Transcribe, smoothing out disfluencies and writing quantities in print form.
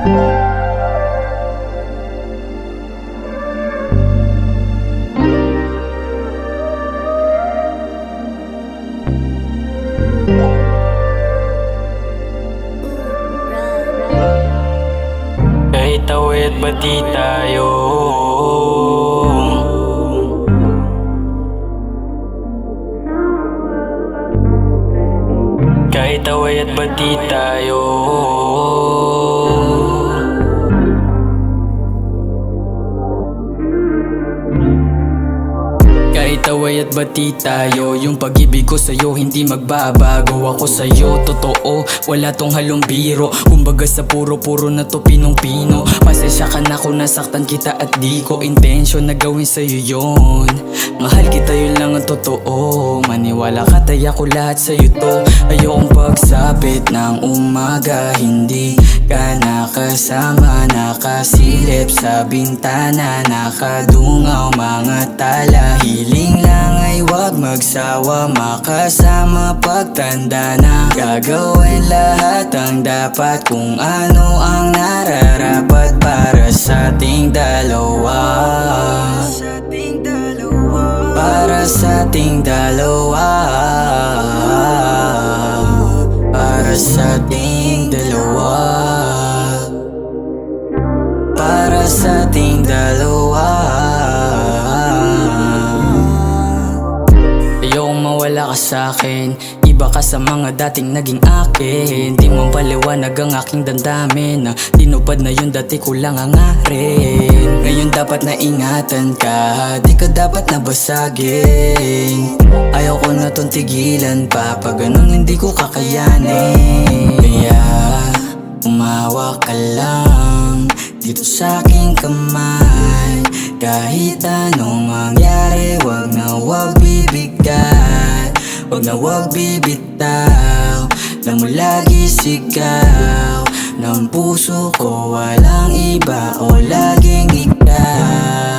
Kahit away at bati tayo, kahit away at bati tayo, kahit away at bati tayo, yung pag-ibig ko sa'yo hindi magbabago. Ako sa'yo totoo, wala tong halong biro. Kumbaga sa puro na to pinong-pino. Pasensya ka na kung nasaktan kita at di ko intensyon na gawin sa'yo yun. Mahal kita, yun lang ang totoo. Maniwala ka, taya ko lahat sa'yo to. Ayokong pagsapit ng umaga, hindi ka nakasama. Nakasilip sa bintana, nakadungaw mga tala. Hiling lang ay wag magsawa, makasama pagtanda na. Gagawin lahat ang dapat, kung ano ang nararapat para sa ating dalawa. Para sa ating dalawa. Para sa ating dalawa. Para sa ating dalawa. Ayokong mawala ka sa'kin, iba ka sa mga dating naging akin. Di mo paliwanag ang aking damdamin, na tinupad na yun dati ko lang hangarin. Ngayon dapat na ingatan ka, di ka dapat nabasagin. Ayaw ko na tong tigilan pa, pag ganun hindi ko kakayanin. Kaya umawa ka lang dito sa aking kamay. Kahit anong mangyari, wag na wag bibigay, wag na wag bibitaw. Lang mo lagi sigaw ng puso ko, walang iba o laging ikaw.